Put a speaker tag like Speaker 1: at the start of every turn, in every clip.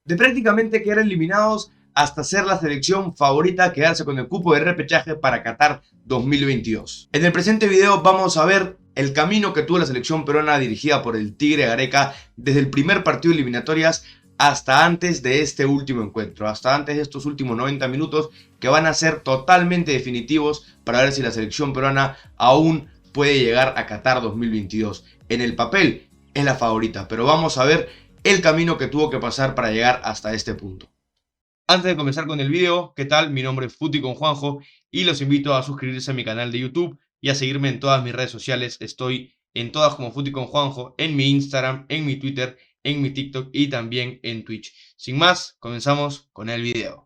Speaker 1: De prácticamente quedar eliminados hasta ser la selección favorita a quedarse con el cupo de repechaje para Qatar 2022. En el presente video vamos a ver el camino que tuvo la selección peruana dirigida por el Tigre Gareca desde el primer partido de eliminatorias hasta antes de este último encuentro, hasta antes de estos últimos 90 minutos que van a ser totalmente definitivos para ver si la selección peruana aún puede llegar a Qatar 2022. En el papel es la favorita, pero vamos a ver el camino que tuvo que pasar para llegar hasta este punto. Antes de comenzar con el video, ¿qué tal? Mi nombre es Futi con Juanjo y los invito a suscribirse a mi canal de YouTube y a seguirme en todas mis redes sociales. Estoy en todas como Futi con Juanjo, en mi Instagram, en mi Twitter, en mi TikTok y también en Twitch. Sin más, comenzamos con el video.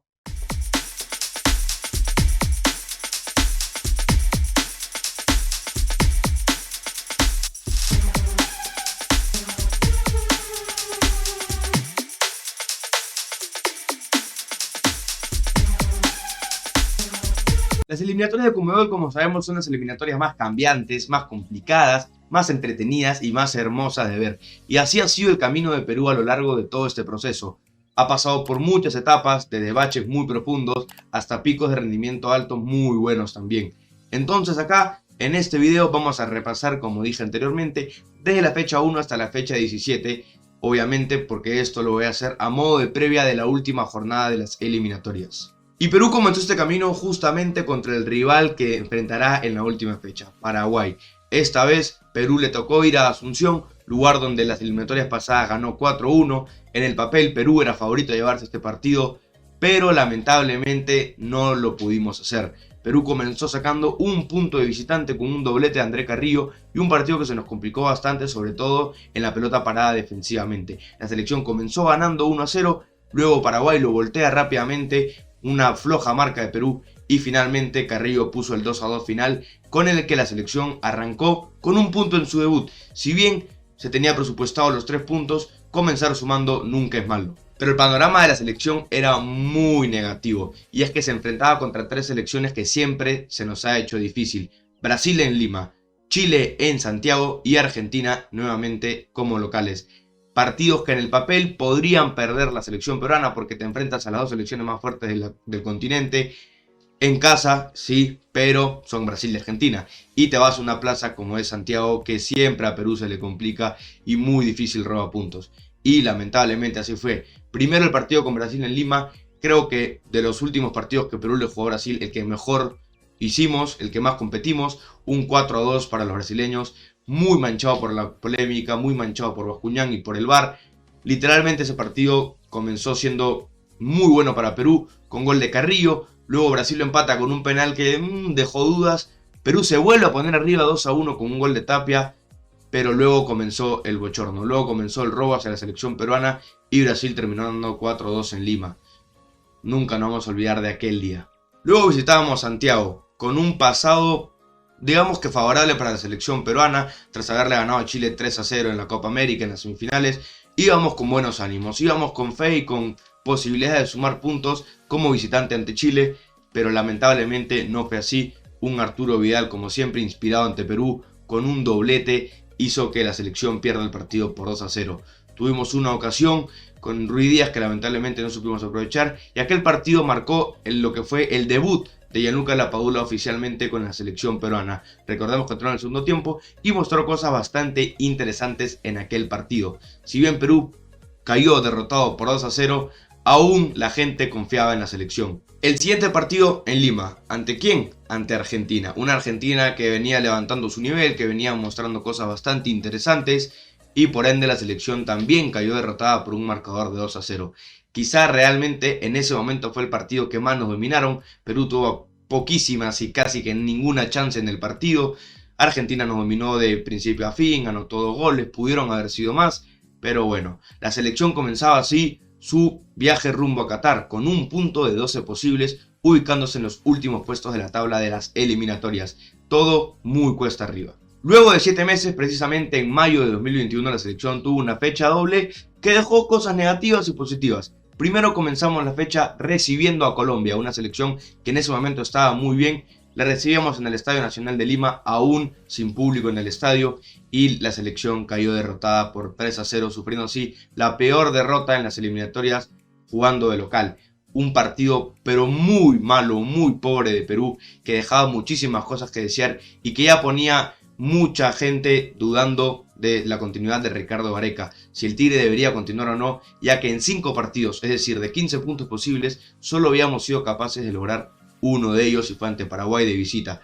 Speaker 1: Las eliminatorias de Conmebol, como sabemos, son las eliminatorias más cambiantes, más complicadas, más entretenidas y más hermosas de ver. Y así ha sido el camino de Perú a lo largo de todo este proceso. Ha pasado por muchas etapas, desde baches muy profundos hasta picos de rendimiento altos muy buenos también. Entonces acá, en este video, vamos a repasar, como dije anteriormente, desde la fecha 1 hasta la fecha 17, obviamente porque esto lo voy a hacer a modo de previa de la última jornada de las eliminatorias. Y Perú comenzó este camino justamente contra el rival que enfrentará en la última fecha, Paraguay. Esta vez Perú le tocó ir a Asunción, lugar donde las eliminatorias pasadas ganó 4-1. En el papel Perú era favorito de llevarse este partido, pero lamentablemente no lo pudimos hacer. Perú comenzó sacando un punto de visitante con un doblete de André Carrillo y un partido que se nos complicó bastante, sobre todo en la pelota parada defensivamente. La selección comenzó ganando 1-0, luego Paraguay lo voltea rápidamente, una floja marca de Perú y finalmente Carrillo puso el 2-2 final con el que la selección arrancó con un punto en su debut. Si bien se tenía presupuestado los 3 puntos, comenzar sumando nunca es malo. Pero el panorama de la selección era muy negativo y es que se enfrentaba contra 3 selecciones que siempre se nos ha hecho difícil. Brasil en Lima, Chile en Santiago y Argentina nuevamente como locales. Partidos que en el papel podrían perder la selección peruana porque te enfrentas a las 2 selecciones más fuertes del continente. En casa, sí, pero son Brasil y Argentina. Y te vas a una plaza como es Santiago, que siempre a Perú se le complica y muy difícil roba puntos. Y lamentablemente así fue. Primero el partido con Brasil en Lima. Creo que de los últimos partidos que Perú le jugó a Brasil, el que mejor hicimos, el que más competimos. Un 4-2 para los brasileños. Muy manchado por la polémica, muy manchado por Bascuñán y por el VAR. Literalmente ese partido comenzó siendo muy bueno para Perú, con gol de Carrillo. Luego Brasil lo empata con un penal que dejó dudas. Perú se vuelve a poner arriba 2-1 con un gol de Tapia. Pero luego comenzó el bochorno, luego comenzó el robo hacia la selección peruana y Brasil terminó dando 4-2 en Lima. Nunca nos vamos a olvidar de aquel día. Luego visitábamos Santiago, con un pasado, digamos que favorable para la selección peruana, tras haberle ganado a Chile 3-0 en la Copa América en las semifinales. Íbamos con buenos ánimos, íbamos con fe y con posibilidades de sumar puntos como visitante ante Chile, pero lamentablemente no fue así. Un Arturo Vidal, como siempre, inspirado ante Perú, con un doblete, hizo que la selección pierda el partido por 2-0. Tuvimos una ocasión con Ruiz Díaz que lamentablemente no supimos aprovechar, y aquel partido marcó lo que fue el debut de Gianluca Lapadula oficialmente con la selección peruana. Recordemos que entró en el segundo tiempo y mostró cosas bastante interesantes en aquel partido. Si bien Perú cayó derrotado por 2-0, aún la gente confiaba en la selección. El siguiente partido en Lima, ¿ante quién? Ante Argentina. Una Argentina que venía levantando su nivel, que venía mostrando cosas bastante interesantes y por ende la selección también cayó derrotada por un marcador de 2-0. Quizá realmente en ese momento fue el partido que más nos dominaron. Perú tuvo poquísimas y casi que ninguna chance en el partido. Argentina nos dominó de principio a fin, anotó 2 goles, pudieron haber sido más, pero bueno, la selección comenzaba así su viaje rumbo a Qatar con un punto de 12 posibles, ubicándose en los últimos puestos de la tabla de las eliminatorias. Todo muy cuesta arriba. Luego de 7 meses, precisamente en mayo de 2021, la selección tuvo una fecha doble que dejó cosas negativas y positivas. Primero comenzamos la fecha recibiendo a Colombia, una selección que en ese momento estaba muy bien. La recibíamos en el Estadio Nacional de Lima, aún sin público en el estadio, y la selección cayó derrotada por 3-0, sufriendo así la peor derrota en las eliminatorias jugando de local. Un partido pero muy malo, muy pobre de Perú, que dejaba muchísimas cosas que desear y que ya ponía mucha gente dudando de la continuidad de Ricardo Gareca, si el Tigre debería continuar o no, ya que en 5 partidos, es decir, de 15 puntos posibles, solo habíamos sido capaces de lograr uno de ellos y fue ante Paraguay de visita.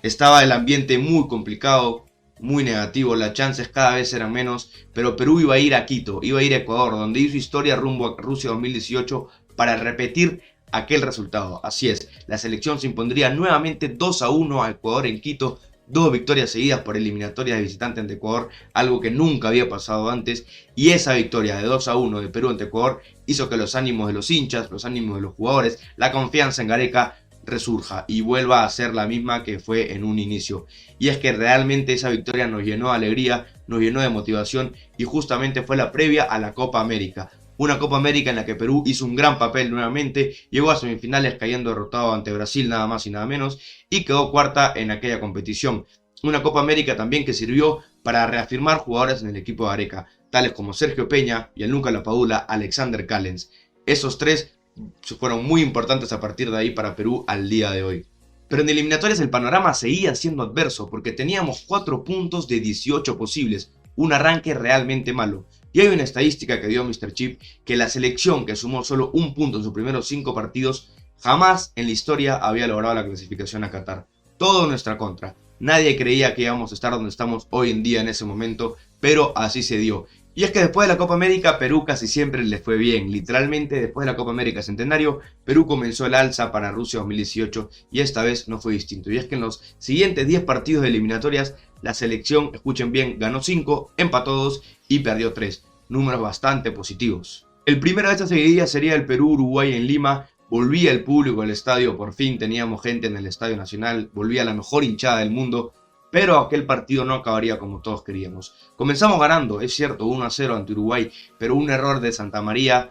Speaker 1: Estaba el ambiente muy complicado, muy negativo, las chances cada vez eran menos, pero Perú iba a ir a Quito, iba a ir a Ecuador, donde hizo historia rumbo a Rusia 2018 para repetir aquel resultado. Así es, la selección se impondría nuevamente 2-1 a Ecuador en Quito, 2 victorias seguidas por eliminatoria de visitante ante Ecuador, algo que nunca había pasado antes, y esa victoria de 2-1 de Perú ante Ecuador hizo que los ánimos de los hinchas, los ánimos de los jugadores, la confianza en Gareca resurja y vuelva a ser la misma que fue en un inicio. Y es que realmente esa victoria nos llenó de alegría, nos llenó de motivación y justamente fue la previa a la Copa América. Una Copa América en la que Perú hizo un gran papel nuevamente, llegó a semifinales cayendo derrotado ante Brasil nada más y nada menos y quedó cuarta en aquella competición. Una Copa América también que sirvió para reafirmar jugadores en el equipo de Areca, tales como Sergio Peña, Gianluca Lapadula, Alexander Callens. Esos tres fueron muy importantes a partir de ahí para Perú al día de hoy. Pero en eliminatorias el panorama seguía siendo adverso porque teníamos 4 puntos de 18 posibles, un arranque realmente malo. Y hay una estadística que dio Mr. Chip que la selección que sumó solo un punto en sus primeros 5 partidos jamás en la historia había logrado la clasificación a Qatar. Todo en nuestra contra. Nadie creía que íbamos a estar donde estamos hoy en día en ese momento, pero así se dio. Y es que después de la Copa América, Perú casi siempre les fue bien. Literalmente, después de la Copa América Centenario, Perú comenzó el alza para Rusia 2018 y esta vez no fue distinto. Y es que en los siguientes 10 partidos de eliminatorias, la selección, escuchen bien, ganó 5, empató 2 y perdió 3. Números bastante positivos. El primero de esta seguidilla sería el Perú-Uruguay en Lima. Volvía el público al estadio, por fin teníamos gente en el Estadio Nacional, volvía la mejor hinchada del mundo. Pero aquel partido no acabaría como todos queríamos. Comenzamos ganando, es cierto, 1-0 ante Uruguay, pero un error de Santa María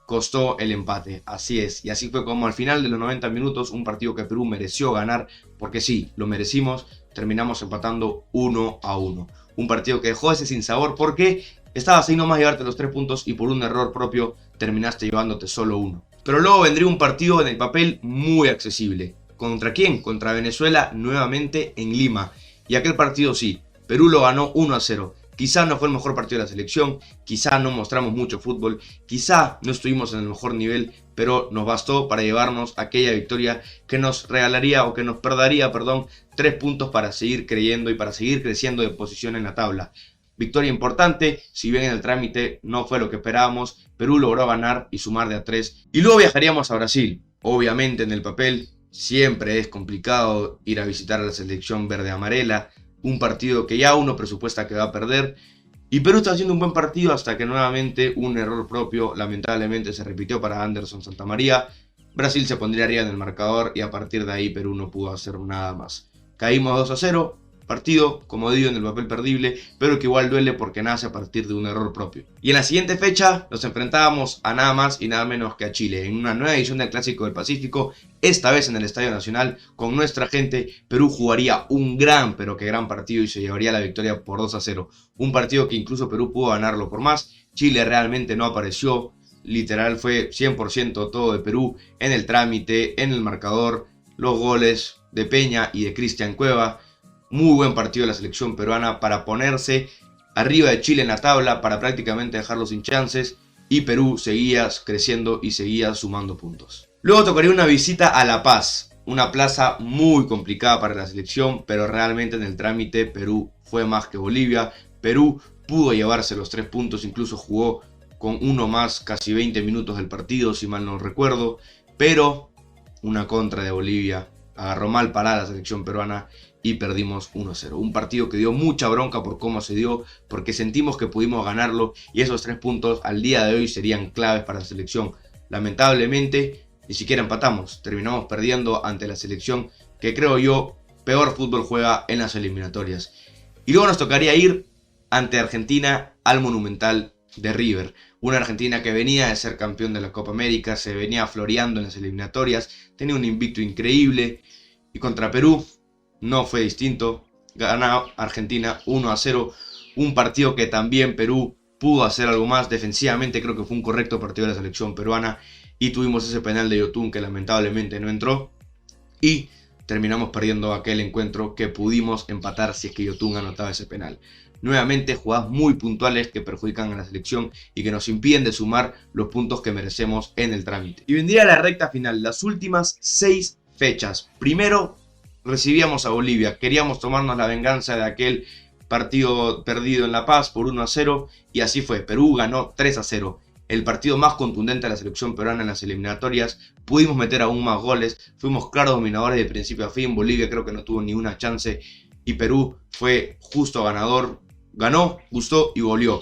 Speaker 1: costó el empate. Así es, y así fue como al final de los 90 minutos, un partido que Perú mereció ganar, porque sí, lo merecimos, terminamos empatando 1-1. Un partido que dejó ese sinsabor porque estabas ahí nomás llevarte los 3 puntos y por un error propio terminaste llevándote solo 1. Pero luego vendría un partido en el papel muy accesible. ¿Contra quién? Contra Venezuela nuevamente en Lima. Y aquel partido sí, Perú lo ganó 1-0. Quizá no fue el mejor partido de la selección, quizá no mostramos mucho fútbol, quizá no estuvimos en el mejor nivel, pero nos bastó para llevarnos aquella victoria que nos regalaría o que nos perdería, 3 puntos para seguir creyendo y para seguir creciendo de posición en la tabla. Victoria importante, si bien en el trámite no fue lo que esperábamos, Perú logró ganar y sumar de a 3. Y luego viajaríamos a Brasil, obviamente en el papel. Siempre es complicado ir a visitar a la selección verde-amarela, un partido que ya uno presupuesta que va a perder. Y Perú está haciendo un buen partido hasta que nuevamente un error propio lamentablemente se repitió para Anderson Santamaría. Brasil se pondría arriba en el marcador y a partir de ahí Perú no pudo hacer nada más. Caímos 2-0. Partido, como digo, en el papel perdible, pero que igual duele porque nace a partir de un error propio. Y en la siguiente fecha nos enfrentábamos a nada más y nada menos que a Chile, en una nueva edición del Clásico del Pacífico, esta vez en el Estadio Nacional, con nuestra gente. Perú jugaría un gran, pero que gran partido y se llevaría la victoria por 2-0. Un partido que incluso Perú pudo ganarlo por más. Chile realmente no apareció, literal fue 100% todo de Perú en el trámite, en el marcador, los goles de Peña y de Cristian Cueva. Muy buen partido de la selección peruana para ponerse arriba de Chile en la tabla, para prácticamente dejarlo sin chances, y Perú seguía creciendo y seguía sumando puntos. Luego tocaría una visita a La Paz, una plaza muy complicada para la selección, pero realmente en el trámite Perú fue más que Bolivia. Perú pudo llevarse los 3 puntos, incluso jugó con uno más casi 20 minutos del partido, si mal no recuerdo, pero una contra de Bolivia agarró mal parada la selección peruana y perdimos 1-0. Un partido que dio mucha bronca por cómo se dio, porque sentimos que pudimos ganarlo y esos 3 puntos al día de hoy serían claves para la selección. Lamentablemente, ni siquiera empatamos, terminamos perdiendo ante la selección que creo yo peor fútbol juega en las eliminatorias. Y luego nos tocaría ir ante Argentina al Monumental de River. Una Argentina que venía de ser campeón de la Copa América, se venía floreando en las eliminatorias, tenía un invicto increíble y contra Perú no fue distinto. Gana Argentina 1-0, un partido que también Perú pudo hacer algo más. Defensivamente creo que fue un correcto partido de la selección peruana y tuvimos ese penal de Yotun que lamentablemente no entró y terminamos perdiendo aquel encuentro que pudimos empatar si es que Yotun anotaba ese penal. Nuevamente jugadas muy puntuales que perjudican a la selección y que nos impiden de sumar los puntos que merecemos en el trámite. Y vendría la recta final, las últimas 6 fechas. Primero recibíamos a Bolivia, queríamos tomarnos la venganza de aquel partido perdido en La Paz por 1-0 y así fue. Perú ganó 3-0. El partido más contundente de la selección peruana en las eliminatorias. Pudimos meter aún más goles, fuimos claros dominadores de principio a fin. Bolivia creo que no tuvo ni una chance y Perú fue justo ganador. Ganó, gustó y goleó.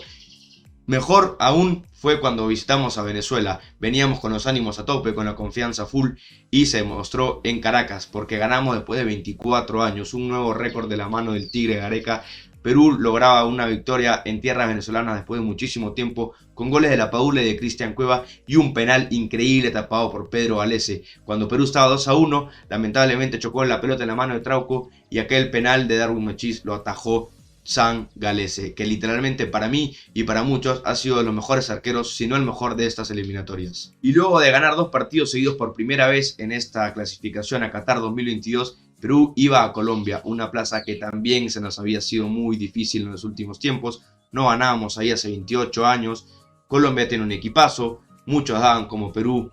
Speaker 1: Mejor aún fue cuando visitamos a Venezuela. Veníamos con los ánimos a tope, con la confianza full y se mostró en Caracas porque ganamos después de 24 años. Un nuevo récord de la mano del Tigre Gareca. Perú lograba una victoria en tierras venezolanas después de muchísimo tiempo con goles de La Padula y de Cristian Cueva y un penal increíble tapado por Pedro Galese. Cuando Perú estaba 2-1, lamentablemente chocó la pelota en la mano de Trauco y aquel penal de Darwin Machís lo atajó San Galese, que literalmente para mí y para muchos ha sido de los mejores arqueros, si no el mejor de estas eliminatorias. Y luego de ganar 2 partidos seguidos por primera vez en esta clasificación a Qatar 2022, Perú iba a Colombia, una plaza que también se nos había sido muy difícil en los últimos tiempos. No ganábamos ahí hace 28 años. Colombia tiene un equipazo, muchos daban como Perú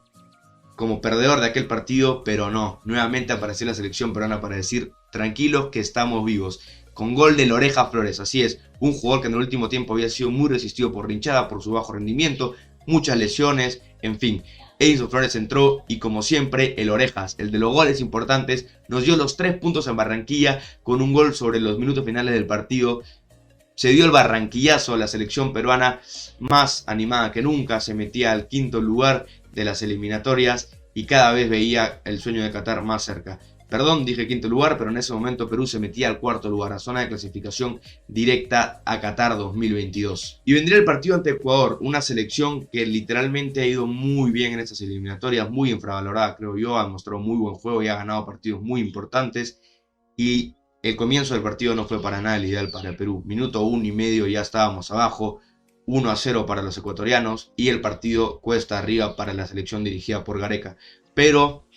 Speaker 1: como perdedor de aquel partido, pero no. Nuevamente apareció la selección peruana para decir, tranquilos que estamos vivos. Con gol de Oreja Flores, así es, un jugador que en el último tiempo había sido muy resistido por hinchada, por su bajo rendimiento, muchas lesiones, en fin. Edison Flores entró y como siempre el Orejas, el de los goles importantes, nos dio los 3 puntos en Barranquilla con un gol sobre los minutos finales del partido. Se dio el barranquillazo, la selección peruana más animada que nunca, se metía al 5.º lugar de las eliminatorias y cada vez veía el sueño de Qatar más cerca. Perdón, dije 5.º lugar, pero en ese momento Perú se metía al 4.º lugar, a zona de clasificación directa a Qatar 2022. Y vendría el partido ante Ecuador, una selección que literalmente ha ido muy bien en estas eliminatorias, muy infravalorada creo yo, ha mostrado muy buen juego y ha ganado partidos muy importantes. Y el comienzo del partido no fue para nada el ideal para el Perú. Minuto 1.5 ya estábamos abajo, 1-0 para los ecuatorianos y el partido cuesta arriba para la selección dirigida por Gareca. Pero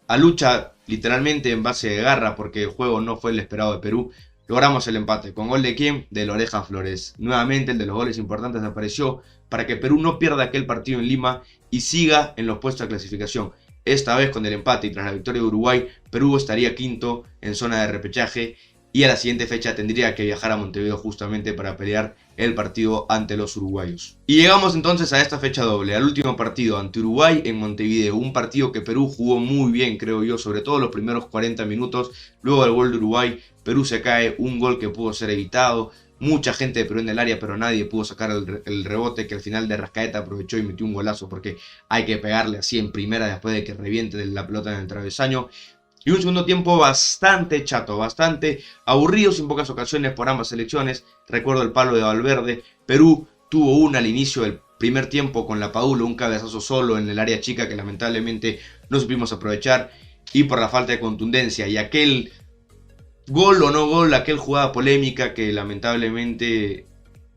Speaker 1: a lucha literalmente en base de garra, porque el juego no fue el esperado de Perú, logramos el empate. ¿Con gol de quién? Del Oreja Flores. Nuevamente el de los goles importantes apareció para que Perú no pierda aquel partido en Lima y siga en los puestos de clasificación. Esta vez con el empate y tras la victoria de Uruguay, Perú estaría 5.º en zona de repechaje y a la siguiente fecha tendría que viajar a Montevideo justamente para pelear el partido ante los uruguayos. Y llegamos entonces a esta fecha doble, al último partido ante Uruguay en Montevideo, un partido que Perú jugó muy bien creo yo, sobre todo los primeros 40 minutos, luego del gol de Uruguay, Perú se cae, un gol que pudo ser evitado, mucha gente de Perú en el área pero nadie pudo sacar el rebote que al final de Rascaeta aprovechó y metió un golazo porque hay que pegarle así en primera después de que reviente la pelota en el travesaño. Y un segundo tiempo bastante chato, bastante aburrido en pocas ocasiones por ambas selecciones. Recuerdo el palo de Valverde. Perú tuvo una al inicio del primer tiempo con La Padula, un cabezazo solo en el área chica que lamentablemente no supimos aprovechar. Y por la falta de contundencia y aquel gol o no gol, aquel jugada polémica que lamentablemente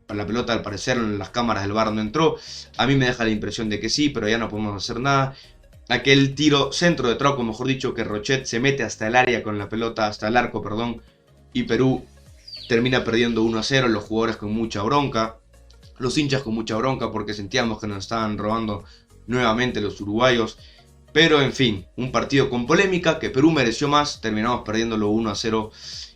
Speaker 1: la pelota al parecer en las cámaras del VAR no entró. A mí me deja la impresión de que sí, pero ya no podemos hacer nada. Aquel tiro centro de Trauco, mejor dicho, que Rochet se mete hasta el área con la pelota, hasta el arco, perdón, y Perú termina perdiendo 1-0, los jugadores con mucha bronca, los hinchas con mucha bronca porque sentíamos que nos estaban robando nuevamente los uruguayos, pero en fin, un partido con polémica que Perú mereció más, terminamos perdiéndolo 1-0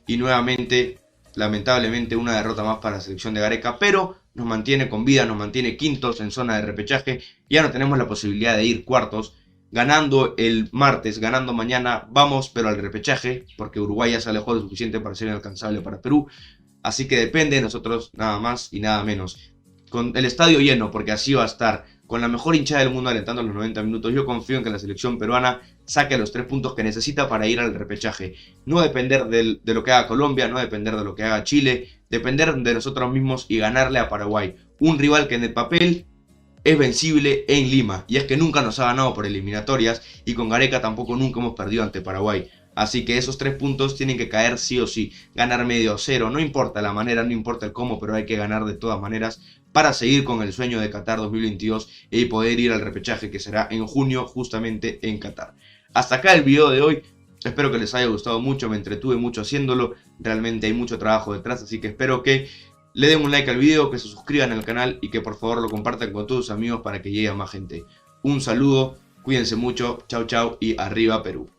Speaker 1: y nuevamente, lamentablemente, una derrota más para la selección de Gareca, pero nos mantiene con vida, nos mantiene 5.º en zona de repechaje, ya no tenemos la posibilidad de ir cuartos. Ganando el martes, ganando mañana, vamos pero al repechaje, porque Uruguay ya se alejó lo suficiente para ser inalcanzable para Perú. Así que depende de nosotros nada más y nada menos. Con el estadio lleno, porque así va a estar, con la mejor hinchada del mundo alentando los 90 minutos, yo confío en que la selección peruana saque los 3 puntos que necesita para ir al repechaje. No depender de lo que haga Colombia, no depender de lo que haga Chile, depender de nosotros mismos y ganarle a Paraguay. Un rival que en el papel es vencible en Lima, y es que nunca nos ha ganado por eliminatorias y con Gareca tampoco nunca hemos perdido ante Paraguay. Así que esos 3 puntos tienen que caer sí o sí. Ganar medio o cero, no importa la manera, no importa el cómo, pero hay que ganar de todas maneras para seguir con el sueño de Qatar 2022 y poder ir al repechaje que será en junio justamente en Qatar. Hasta acá el video de hoy. Espero que les haya gustado mucho, me entretuve mucho haciéndolo. Realmente hay mucho trabajo detrás, así que espero que le den un like al video, que se suscriban al canal y que por favor lo compartan con todos sus amigos para que llegue a más gente. Un saludo, cuídense mucho, chau chau y arriba Perú.